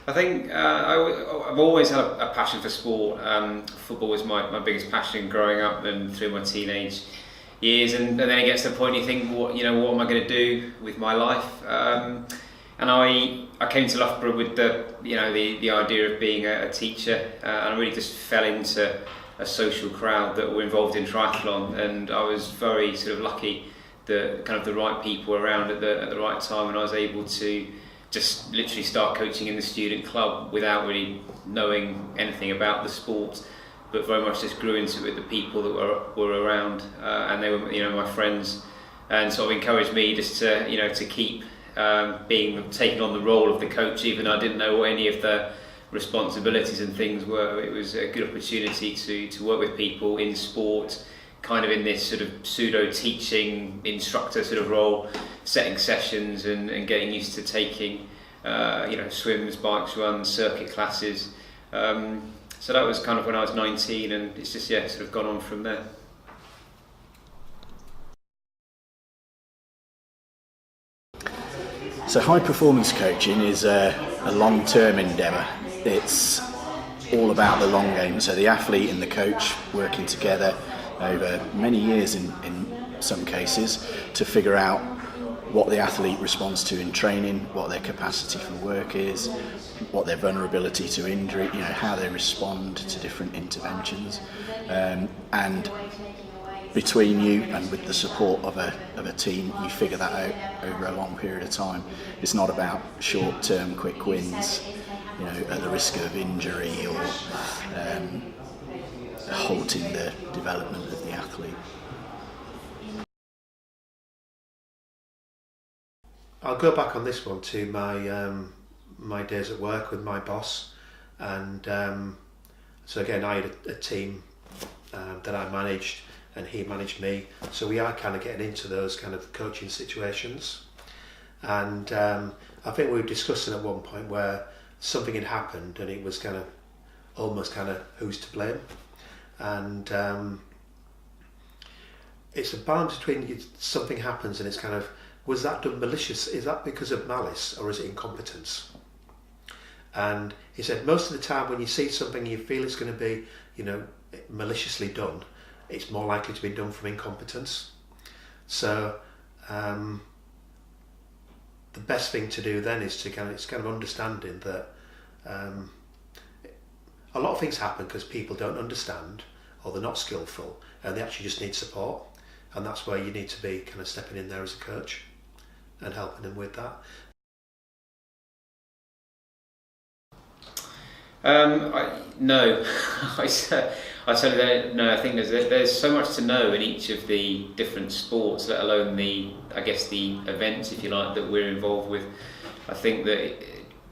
I think I've always had a passion for sport. Football was my biggest passion growing up and through my teenage years, and then it gets to the point you think, what am I going to do with my life? And I came to Loughborough with the idea of being a teacher, and I really just fell into a social crowd that were involved in triathlon, and I was very sort of lucky that kind of the right people were around at the right time, and I was able to just literally start coaching in the student club without really knowing anything about the sport, but very much just grew into it with the people that were around, and they were my friends, and sort of encouraged me just to keep taking on the role of the coach, even though I didn't know what any of the responsibilities and things were. It was a good opportunity to work with people in sport, kind of in this sort of pseudo teaching instructor sort of role, setting sessions and getting used to taking swims, bikes, runs, circuit classes. So that was kind of when I was 19, and it's just sort of gone on from there. So high performance coaching is a long-term endeavour. It's all about the long game, so the athlete and the coach working together over many years in some cases to figure out what the athlete responds to in training, what their capacity for work is, what their vulnerability to injury, how they respond to different interventions, and between you and with the support of a team, you figure that out over a long period of time. It's not about short-term quick wins, at the risk of injury or halting the development of the athlete. I'll go back on this one to my days at work with my boss, and so again I had a team that I managed and he managed me, so we are kind of getting into those kind of coaching situations, and I think we were discussing at one point where something had happened and it was kind of almost who's to blame, and it's a balance between something happens and it's kind of, was that done malicious? Is that because of malice or is it incompetence? And he said most of the time when you see something you feel it's going to be maliciously done, it's more likely to be done from incompetence. So the best thing to do then is to it's kind of understanding that a lot of things happen because people don't understand or they're not skillful and they actually just need support, and that's where you need to be kind of stepping in there as a coach and helping them with that. No, I certainly don't know. I think there's so much to know in each of the different sports, let alone the events, if you like, that we're involved with. I think that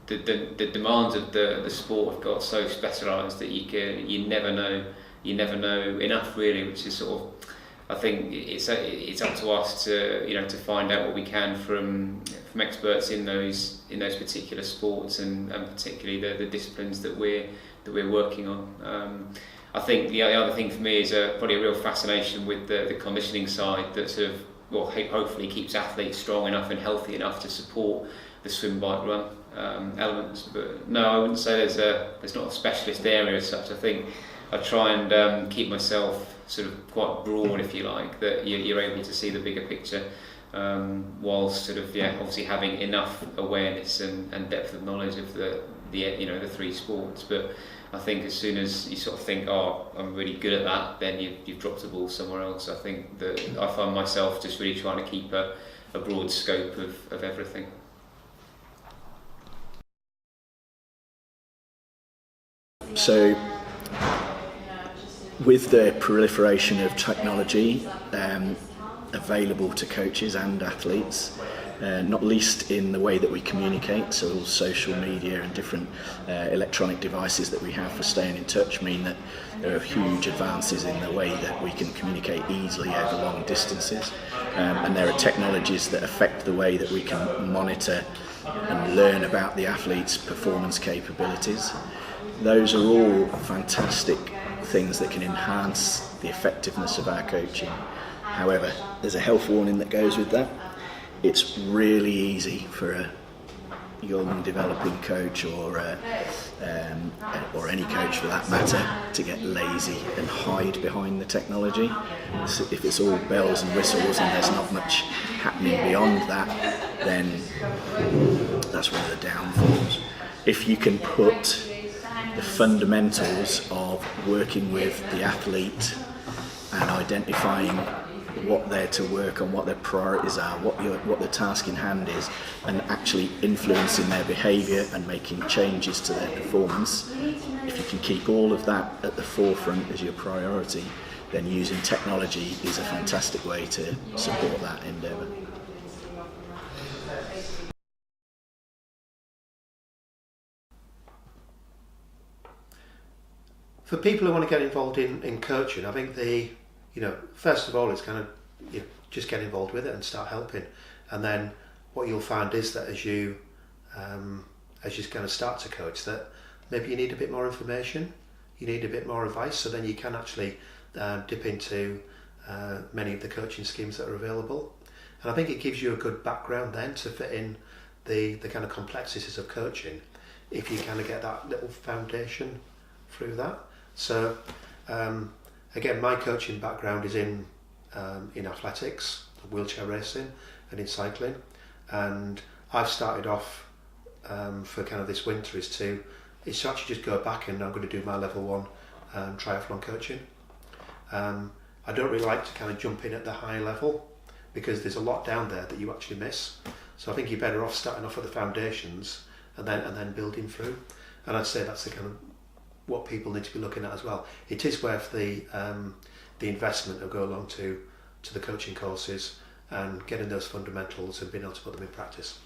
the demands of the sport have got so specialised that you never know enough really, which is sort of, I think it's up to us to find out what we can from experts in those particular sports and particularly the disciplines that we're working on. I think the other thing for me is probably a real fascination with the conditioning side that sort of hopefully keeps athletes strong enough and healthy enough to support the swim, bike, run elements. But no, I wouldn't say there's not a specialist area as such. I think I try and keep myself sort of quite broad, if you like, that you're able to see the bigger picture, whilst sort of obviously having enough awareness and depth of knowledge of the three sports. But I think as soon as you sort of think, oh, I'm really good at that, then you've dropped the ball somewhere else. I think that I find myself just really trying to keep a broad scope of everything. So with the proliferation of technology available to coaches and athletes, not least in the way that we communicate, so all social media and different electronic devices that we have for staying in touch mean that there are huge advances in the way that we can communicate easily over long distances, and there are technologies that affect the way that we can monitor and learn about the athlete's performance capabilities. Those are all fantastic things that can enhance the effectiveness of our coaching. However, there's a health warning that goes with that. It's really easy for young developing coach or any coach for that matter to get lazy and hide behind the technology. So if it's all bells and whistles and there's not much happening beyond that, then that's one of the downfalls. If you can put the fundamentals of working with the athlete and identifying what they're to work on, what their priorities are, what the task in hand is, and actually influencing their behaviour and making changes to their performance, if you can keep all of that at the forefront as your priority, then using technology is a fantastic way to support that endeavour. For people who want to get involved in coaching, I think first of all, it's kind of just get involved with it and start helping, and then what you'll find is that as you kind of start to coach, that maybe you need a bit more information, you need a bit more advice, so then you can actually dip into many of the coaching schemes that are available, and I think it gives you a good background then to fit in the kind of complexities of coaching if you kind of get that little foundation through that. So again, my coaching background is in athletics, wheelchair racing, and in cycling. And I've started off for kind of this winter is to actually just go back, and I'm going to do my level 1 triathlon coaching. I don't really like to kind of jump in at the high level because there's a lot down there that you actually miss. So I think you're better off starting off at the foundations and then building through. And I'd say that's the kind of what people need to be looking at as well. It is worth the investment of go along to the coaching courses and getting those fundamentals and being able to put them in practice.